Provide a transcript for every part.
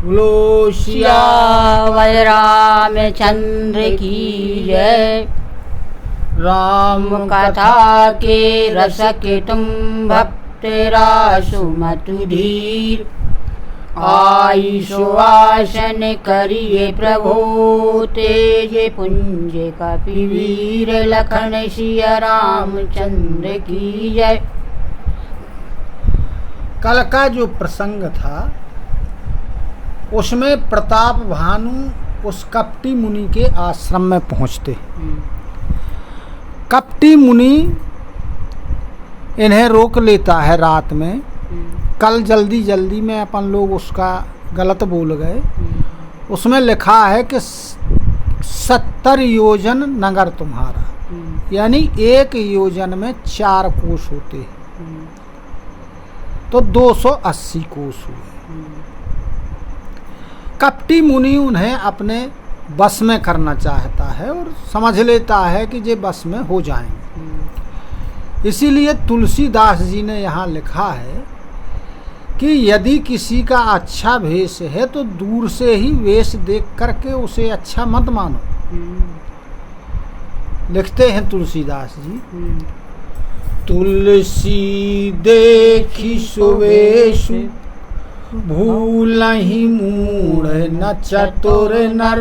बोलो सियावर रामचंद्र की जय। राम कथा के रस के तुम भक्त रासु मत धीर। आई सुवासन करिए प्रभु तेज पुंज कपिवीर। लखन सिया रामचंद्र की जय। कल का जो प्रसंग था उसमें प्रताप भानु उस कपटी मुनि के आश्रम में पहुंचते। कपटी मुनि इन्हें रोक लेता है रात में। कल जल्दी जल्दी में अपन लोग उसका गलत बोल गए। उसमें लिखा है कि 70 योजन नगर तुम्हारा, यानी एक योजन में 4 कोस होते हैं, तो 280 कोस हुए। कपटी मुनि उन्हें अपने बस में करना चाहता है और समझ लेता है कि ये बस में हो जाएंगे। इसीलिए तुलसीदास जी ने यहाँ लिखा है कि यदि किसी का अच्छा वेश है तो दूर से ही वेश देख करके उसे अच्छा मत मानो। लिखते हैं तुलसीदास जी, तुलसी देखी सुवेशु भूलहि मूढ़ न चतुर नर।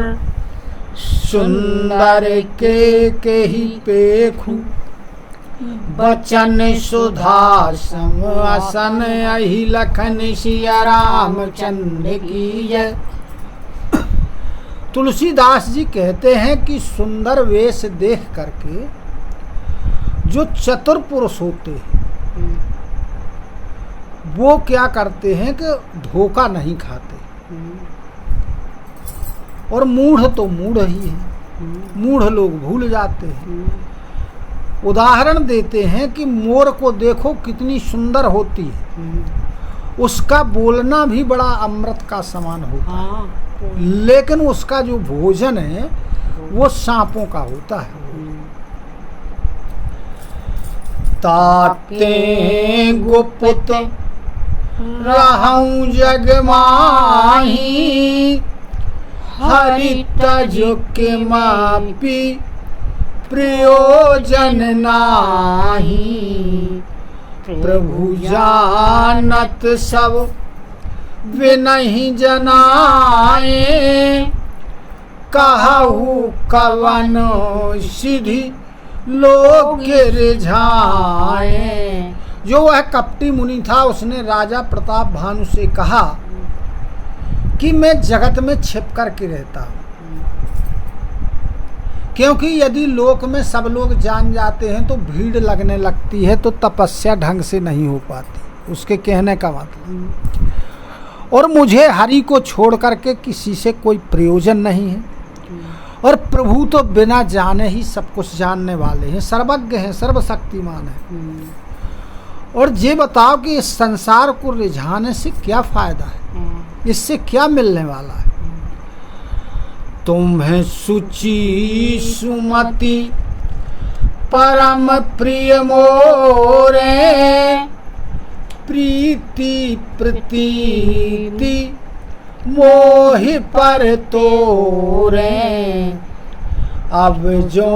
सुंदर के ही पेखु बचन सुधा सम असन। अहि लखन सिया रामचंद्र की जय। तुलसीदास जी कहते हैं कि सुंदर वेश देख करके जो चतुर पुरुष होते हैं वो क्या करते हैं कि धोखा नहीं खाते। और मूढ़ तो मूढ़ ही है, मूढ़ लोग भूल जाते हैं। उदाहरण देते हैं कि मोर को देखो कितनी सुंदर होती है, उसका बोलना भी बड़ा अमृत का समान होता है, लेकिन उसका जो भोजन है वो सांपों का होता है। ताते गुप्त रहूं जग माही। हरि तज के मापी प्रयोजन नाही। प्रभु जानत सब विनहि जनाए। कहु कवन सिद्धि लोग रिझाए। जो वह कपटी मुनि था उसने राजा प्रताप भानु से कहा कि मैं जगत में छिप करके रहता हूँ, क्योंकि यदि लोक में सब लोग जान जाते हैं तो भीड़ लगने लगती है, तो तपस्या ढंग से नहीं हो पाती। उसके कहने का मतलब, और मुझे हरि को छोड़ करके किसी से कोई प्रयोजन नहीं है। और प्रभु तो बिना जाने ही सब कुछ जानने वाले हैं, सर्वज्ञ हैं, सर्वशक्तिमान हैं। और ये बताओ कि इस संसार को रिझाने से क्या फायदा है, इससे क्या मिलने वाला है। तुम्हें सुचि सुमति परम प्रिय मोरे। प्रीति प्रतीति मोहि पर तोरे। अब जो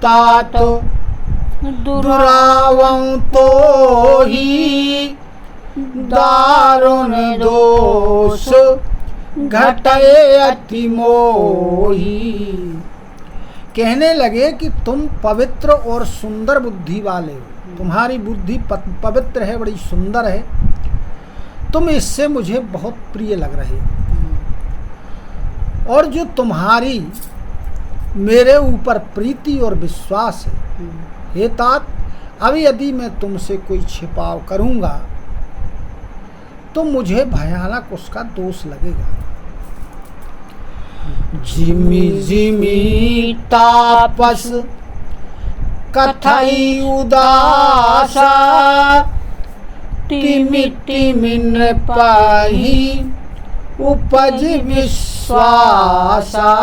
तातो दुरावं तो ही। दारुण दोष घटे अति मोही। कहने लगे कि तुम पवित्र और सुंदर बुद्धि वाले हो, तुम्हारी बुद्धि पवित्र है, बड़ी सुंदर है, तुम इससे मुझे बहुत प्रिय लग रहे हो। और जो तुम्हारी मेरे ऊपर प्रीति और विश्वास है, हे तात, अब यदि मैं तुमसे कोई छिपाव करूंगा तो मुझे भयानक उसका दोष लगेगा। जिमी जिमी तापस कथई उदासा। तिमि तिमि नृपाही उपज विश्वासा।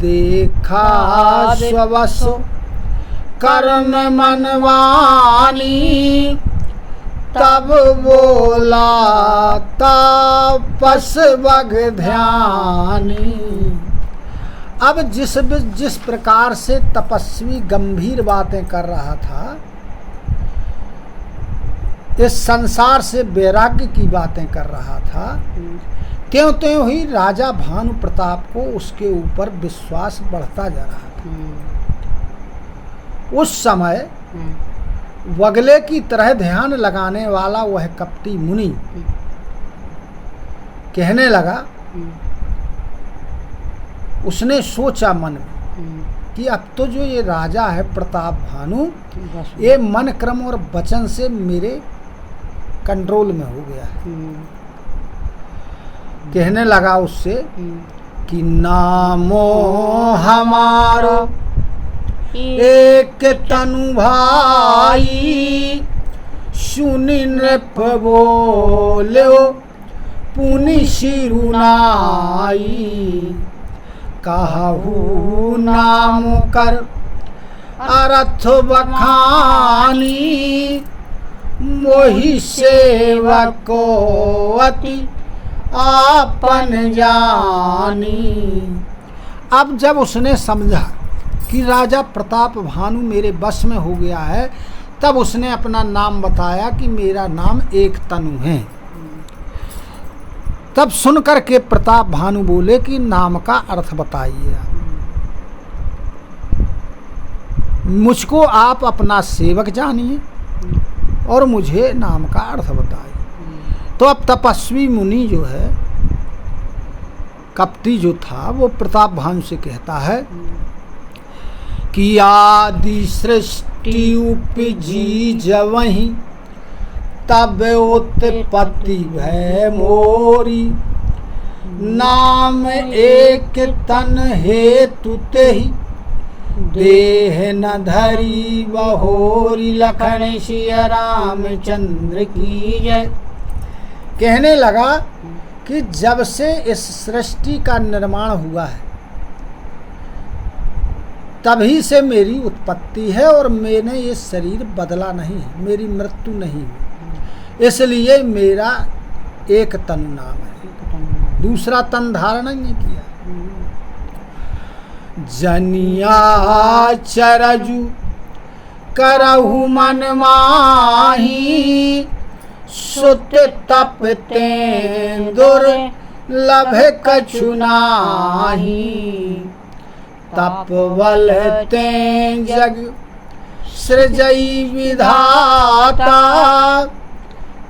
देखा स्ववश कर्म मनवानी। तब बोला तापस बग ध्यानी। अब जिस प्रकार से तपस्वी गंभीर बातें कर रहा था, इस संसार से वैराग्य की बातें कर रहा था, त्यों त्यों ही राजा भानु प्रताप को उसके ऊपर विश्वास बढ़ता जा रहा था। उस समय वगले की तरह ध्यान लगाने वाला वह कपटी मुनि कहने लगा, उसने सोचा मन में कि अब तो जो ये राजा है प्रताप भानु, ये मन क्रम और वचन से मेरे कंट्रोल में हो गया है। कहने लगा उससे कि नामो हमारो एक तनु भाई, सुनि नृप बोलो पुनि शिरुनाई। कहू नाम कर अर्थ बखानी, मोहि सेवको अति आपन जानी। अब जब उसने समझा कि राजा प्रताप भानु मेरे बस में हो गया है, तब उसने अपना नाम बताया कि मेरा नाम एक तनु है। तब सुनकर के प्रताप भानु बोले कि नाम का अर्थ बताइए, मुझको आप अपना सेवक जानिए और मुझे नाम का अर्थ बताइए। तो अब तपस्वी मुनि जो है, कपटी जो था, वो प्रताप भानु से कहता है कि आदि सृष्टि उपजी जवहीं, तब उत्पत्ति भय मोरी। नाम एक तन हेतु तेहि, देह न धरी बहोरी। लखन सिया रामचंद्र की जय। कहने लगा कि जब से इस सृष्टि का निर्माण हुआ है, तभी से मेरी उत्पत्ति है और मैंने ये शरीर बदला नहीं है, मेरी मृत्यु नहीं हुई, इसलिए मेरा एक तनु नाम है, दूसरा तन धारण नहीं किया। जनिया चरजु करहु मन माही, सुत तप तेंदुर लभ कछु नाही। तप बल ते जग सृजई विधाता,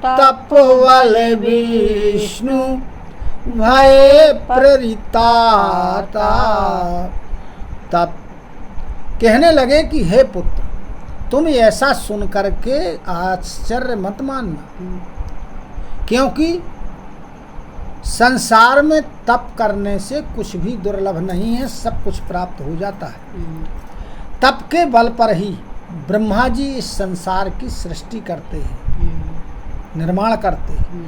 तप बल विष्णु भय प्रेरिताता। तब कहने लगे कि हे पुत्र, तुम ऐसा सुन करके आश्चर्य मत मानना, क्योंकि संसार में तप करने से कुछ भी दुर्लभ नहीं है, सब कुछ प्राप्त हो जाता है। तप के बल पर ही ब्रह्मा जी इस संसार की सृष्टि करते हैं, निर्माण करते हैं।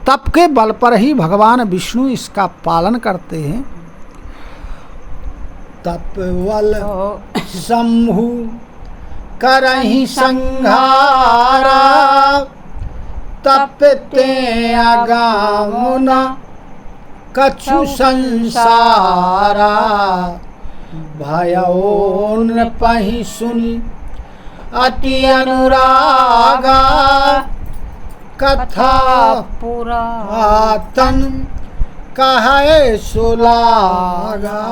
तप के बल पर ही भगवान विष्णु इसका पालन करते हैं। तप बल शंभु करहि संहारा, तप ते अगामुना कछु संसारा। भयो नृपहि सुनि अति अनुरागा, कथा पुरातन कहे सुलागा।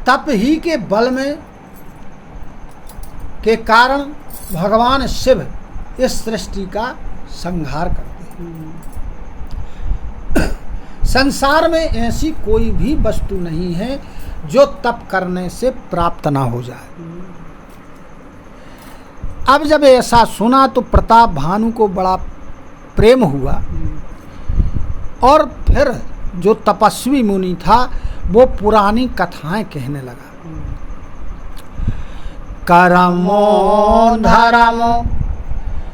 तप ही के बल में के कारण भगवान शिव इस सृष्टि का संहार करते हैं। संसार में ऐसी कोई भी वस्तु नहीं है जो तप करने से प्राप्त ना हो जाए। अब जब ऐसा सुना तो प्रताप भानु को बड़ा प्रेम हुआ और फिर जो तपस्वी मुनि था वो पुरानी कथाएं कहने लगा। करमो धर्मो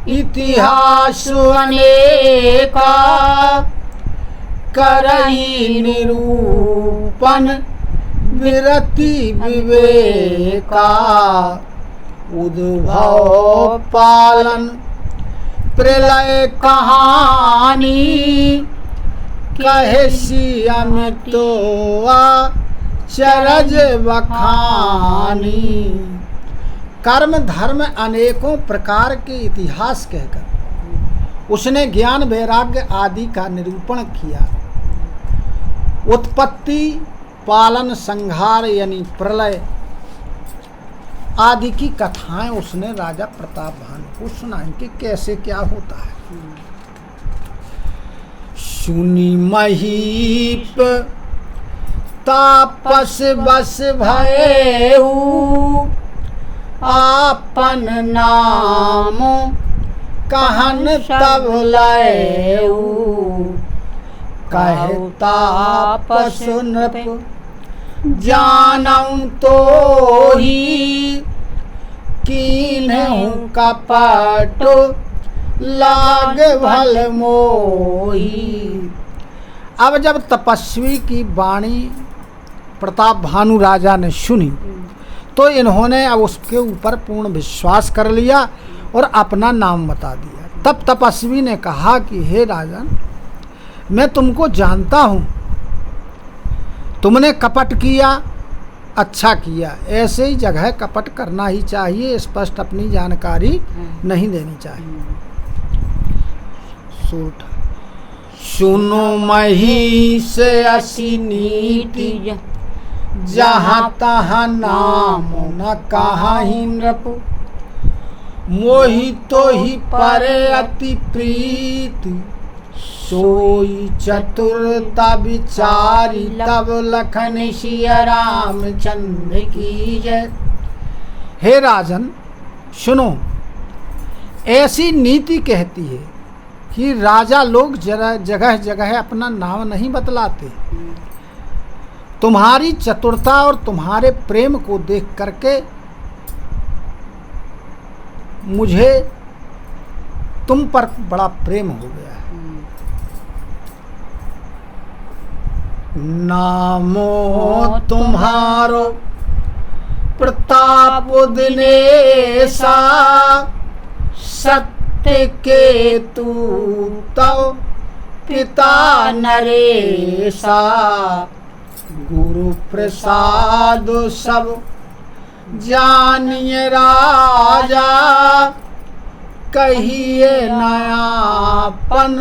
इतिहास अनेका, करहि निरूपण विरति विवेका। उद्भव पालन प्रलय कहानी कहे सियम तो चरज बखानी। कर्म धर्म अनेकों प्रकार के इतिहास कहकर उसने ज्ञान वैराग्य आदि का निरूपण किया। उत्पत्ति पालन संहार यानी प्रलय आदि की कथाएं उसने राजा प्रताप भानु को सुनाई कि कैसे क्या होता है। सुनी महीप तापस बस भयऊ आपन नाम कहन तब लयऊ। कहे तापस नृप जानऊं तो ही कीन्हूं कपट लाग भल मोही। अब जब तपस्वी की वाणी प्रताप भानु राजा ने सुनी तो इन्होंने अब उसके ऊपर पूर्ण विश्वास कर लिया और अपना नाम बता दिया। तब तपस्वी ने कहा कि हे राजन, मैं तुमको जानता हूँ, तुमने कपट किया, अच्छा किया। ऐसे ही जगह कपट करना ही चाहिए, स्पष्ट अपनी जानकारी नहीं देनी चाहिए। सूट सुनो महिष असी नीति जहाँ तहाँ नाम न कहाहि नृप। मोहि तो ही परे अति प्रीति सोई चतुरता विचारी तब लखन सिया रामचंद्र की जय। हे राजन सुनो, ऐसी नीति कहती है कि राजा लोग जगह जगह अपना नाम नहीं बतलाते। तुम्हारी चतुरता और तुम्हारे प्रेम को देख करके मुझे तुम पर बड़ा प्रेम हो गया है। नामो तुम्हारो प्रताप दिनेशा सत्य के तू तव पिता नरेशा। गुरु प्रसाद सब जानिए राजा कहिए नयापन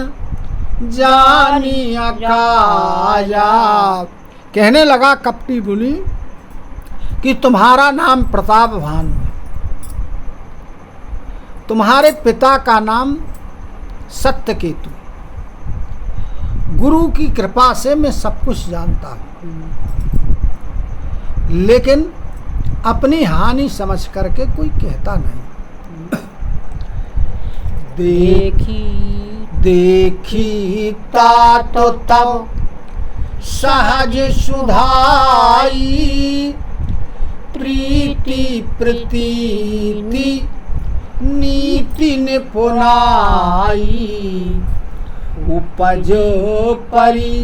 जानिया काजा। कहने लगा कपटी मुनि कि तुम्हारा नाम प्रताप भानु है, तुम्हारे पिता का नाम सत्यकेतु। गुरु की कृपा से मैं सब कुछ जानता हूँ, लेकिन अपनी हानि समझ करके कोई कहता नहीं। देखी तात तब सहज सुधाई प्रीति प्रतीति नीति निपुनाई। उपज परी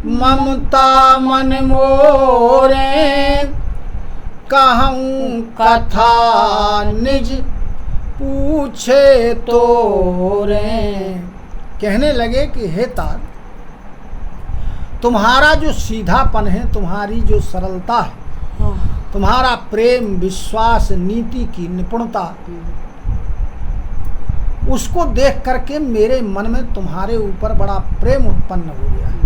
ममता मन मोरे कहूँ कथा निज पूछे तोरे। कहने लगे कि हे तात, तुम्हारा जो सीधापन है, तुम्हारी जो सरलता है, तुम्हारा प्रेम विश्वास नीति की निपुणता, उसको देख करके मेरे मन में तुम्हारे ऊपर बड़ा प्रेम उत्पन्न हो गया है।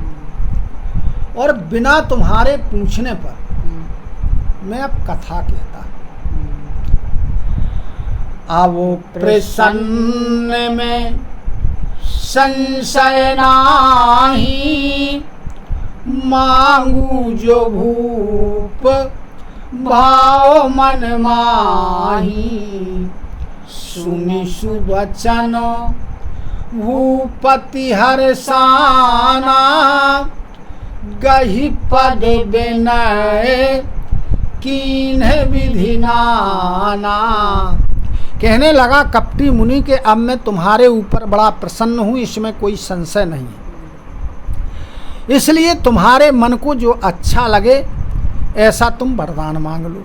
और बिना तुम्हारे पूछने पर मैं अब कथा कहता हूँ। आवो प्रसन्न में संशय नाही मांगू जो भूप भाव मन माही। सुनि सुवचन भूपति हर्षाना गहि पद विनय कीन्ह विधि नाना। कहने लगा कपटी मुनि के अब मैं तुम्हारे ऊपर बड़ा प्रसन्न हूँ, इसमें कोई संशय नहीं है। इसलिए तुम्हारे मन को जो अच्छा लगे ऐसा तुम वरदान मांग लो।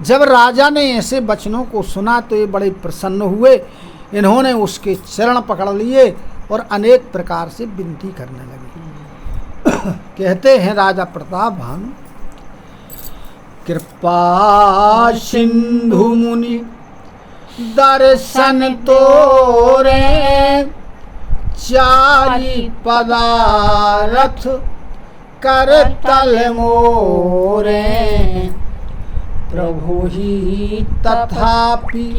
जब राजा ने ऐसे वचनों को सुना तो ये बड़े प्रसन्न हुए। इन्होंने उसके चरण पकड़ लिए और अनेक प्रकार से विनती करने लगे। कहते हैं राजा प्रताप भानु, कृपा सिंधु मुनि दर्शन तोरे, चारि पदारथ कर तल मोरे, प्रभु ही तथापि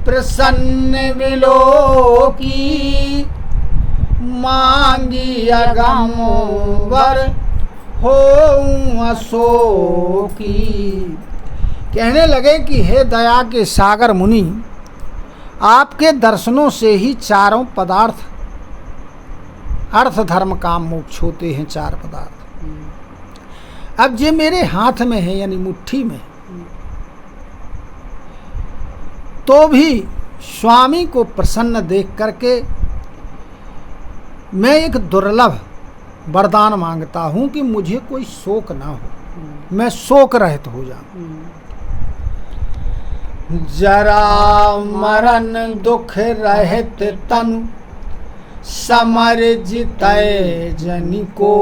प्रसन्न विलोकी, मांगी अगम वर हो अशोकी। कहने लगे कि हे दया के सागर मुनि, आपके दर्शनों से ही चारों पदार्थ, अर्थ धर्म काम मोक्ष होते हैं। चार पदार्थ अब ये मेरे हाथ में है, यानी मुट्ठी में, तो भी स्वामी को प्रसन्न देख करके मैं एक दुर्लभ वरदान मांगता हूं कि मुझे कोई शोक ना हो, मैं शोक रहित हो जाऊं। जरा मरण दुख रहित तनु, समर जितय जनि को,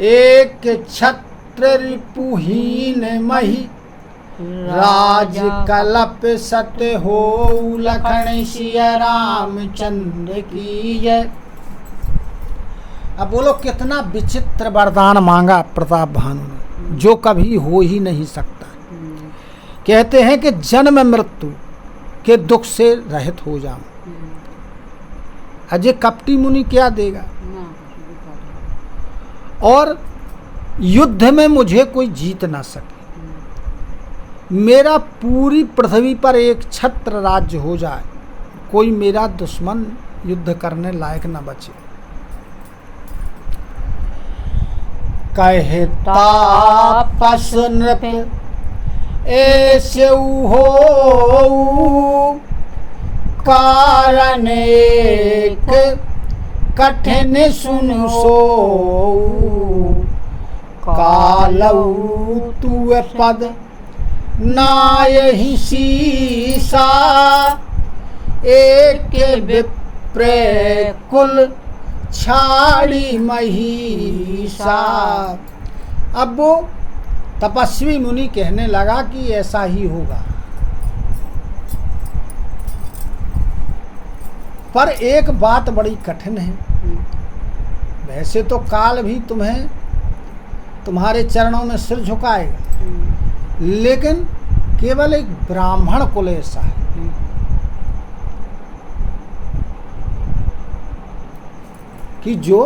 एक छत्र रिपुहीन मही, राज कलप सत हो, लखन सिया रामचंद्र की जय। अब बोलो कितना विचित्र वरदान मांगा प्रताप भानु ने, जो कभी हो ही नहीं सकता। कहते हैं कि जन्म मृत्यु के दुख से रहित हो जाऊं। अजय कपटी मुनि क्या देगा? और युद्ध में मुझे कोई जीत ना सके, मेरा पूरी पृथ्वी पर एक छत्र राज्य हो जाए, कोई मेरा दुश्मन युद्ध करने लायक न बचे। कहे तापस नृप ऐसे हो, कारण एक कठिन सुन सो, कालऊ तू पद नायहि सीसा, एक विप्र कुल छाड़ी महिषा। अब वो तपस्वी मुनि कहने लगा कि ऐसा ही होगा, पर एक बात बड़ी कठिन है। वैसे तो काल भी तुम्हें तुम्हारे चरणों में सिर झुकाएगा, लेकिन केवल एक ब्राह्मण कुल ऐसा है कि जो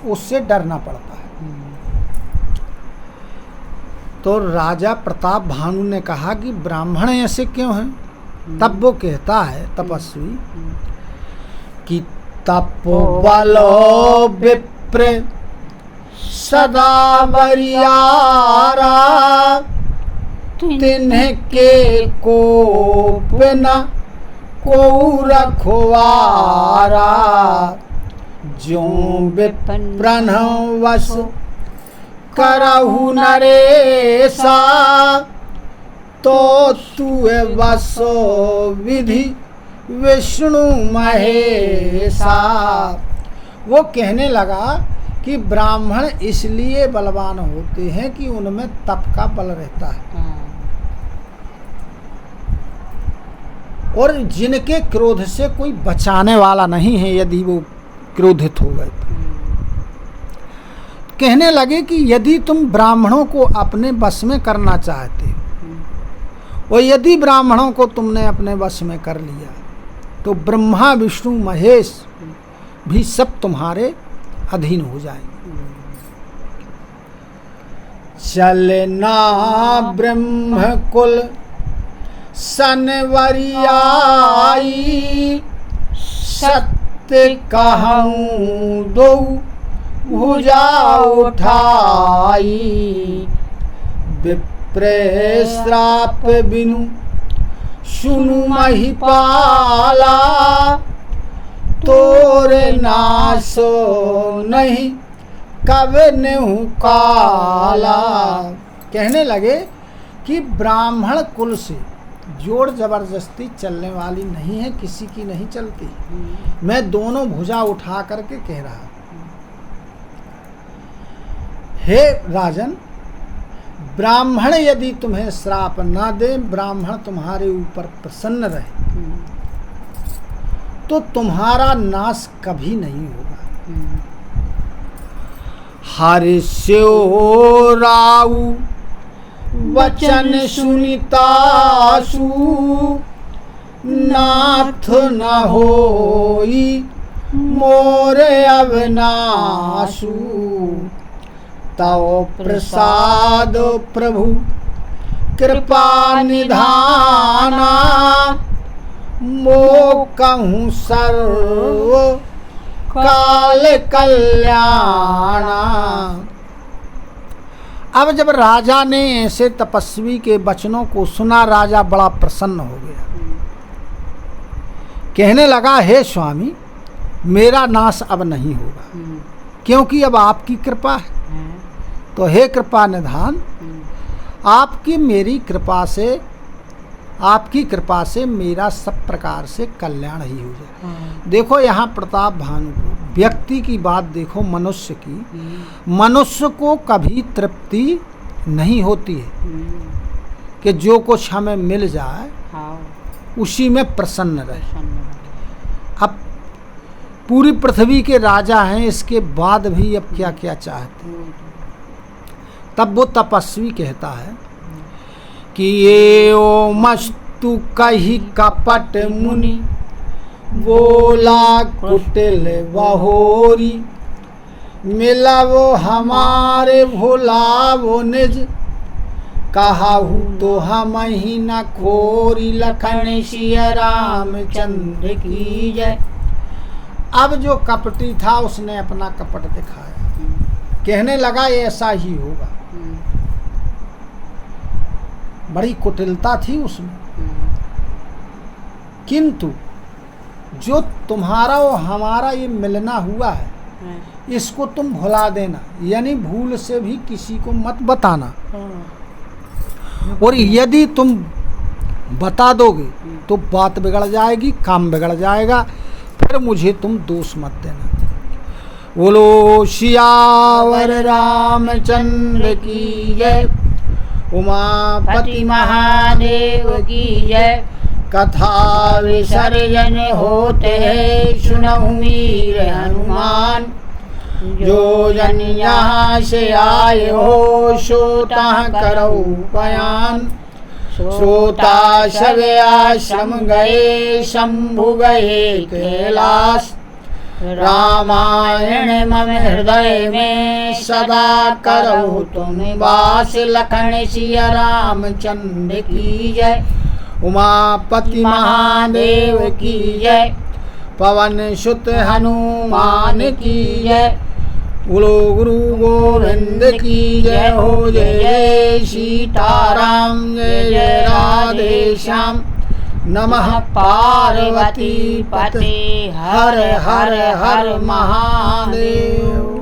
उससे डरना पड़ता है। तो राजा प्रताप भानु ने कहा कि ब्राह्मण ऐसे क्यों हैं? तब वो कहता है तपस्वी कि तप बलो विप्र सदा बरियारा, तिन्ह के कोप न को रखवारा, जो विप्रन वश करहु नरेसा, तो तुए वसो विधि विष्णु महेशा। वो कहने लगा कि ब्राह्मण इसलिए बलवान होते हैं कि उनमें तप का बल रहता है, और जिनके क्रोध से कोई बचाने वाला नहीं है यदि वो क्रोधित हो गए तो। कहने लगे कि यदि तुम ब्राह्मणों को अपने वश में करना चाहते और यदि ब्राह्मणों को तुमने अपने वश में कर लिया तो ब्रह्मा विष्णु महेश भी सब तुम्हारे अधीन हो जाएंगे। चलना ब्रह्म कुल सनवरियाई, सत्य कहूँ दो भुजा उठाई, विप्र श्राप बिनु सुनु महिपाला, तोरे नासो नहीं कब नेहु काला। कहने लगे कि ब्राह्मण कुल से जोड़ जबरदस्ती चलने वाली नहीं है, किसी की नहीं चलती। मैं दोनों भुजा उठा करके कह रहा हूं, हे राजन, ब्राह्मण यदि तुम्हें श्राप ना दे, ब्राह्मण तुम्हारे ऊपर प्रसन्न रहे, तो तुम्हारा नाश कभी नहीं होगा। हर्ष्यो राउ वचन सुनितासु, नाथ न होई मोरे अविनाशु। तव प्रसाद प्रभु कृपा निधाना, मो कहूँ सर्व काल कल्याणा। अब जब राजा ने ऐसे तपस्वी के वचनों को सुना, राजा बड़ा प्रसन्न हो गया। कहने लगा, हे स्वामी, मेरा नाश अब नहीं होगा, क्योंकि अब आपकी कृपा है। तो हे कृपा निधान, आपकी कृपा से मेरा सब प्रकार से कल्याण ही हो जाए। देखो यहाँ प्रताप भानु को, व्यक्ति की बात देखो, मनुष्य की, मनुष्य को कभी तृप्ति नहीं होती है कि जो कुछ हमें मिल जाए उसी में प्रसन्न रहे। अब पूरी पृथ्वी के राजा हैं, इसके बाद भी अब क्या क्या चाहते हैं। तब वो तपस्वी कहता है कि ये ओ मस्तु कही कपट मुनि, बोला कुटिल बहोरी। मिलवो हमारे भुलावो निज, कहाहू तो हम ही न खोरी। लखन सिया रामचंद्र की जय। अब जो कपटी था उसने अपना कपट दिखाया, कहने लगा ऐसा ही होगा। बड़ी कुटिलता थी उसमें, किंतु जो तुम्हारा और हमारा ये मिलना हुआ है, इसको तुम भुला देना, यानी भूल से भी किसी को मत बताना। और यदि तुम बता दोगे तो बात बिगड़ जाएगी, काम बिगड़ जाएगा, फिर मुझे तुम दोष मत देना। बोलो सियावर रामचंद्र की जय। उमापति महादेव की जय। कथा विसर्जन होते है सुनहु वीर हनुमान। जो जन यहाँ से आए हो श्रोता करो बयान। श्रोता सब आश्रम गए शंभु गए कैलाश। रामायण मम हृदय में सदा करो तुम वास। लखन सिया रामचंद्र की जय। उमापति महादेव की जय। पवन सुत हनुमान की जय। बोलो गुरु गोविंद की जय हो। जय जय सीताराम, जय जय राधे श्याम। नमः पार्वती पते हर हर हर महादेव।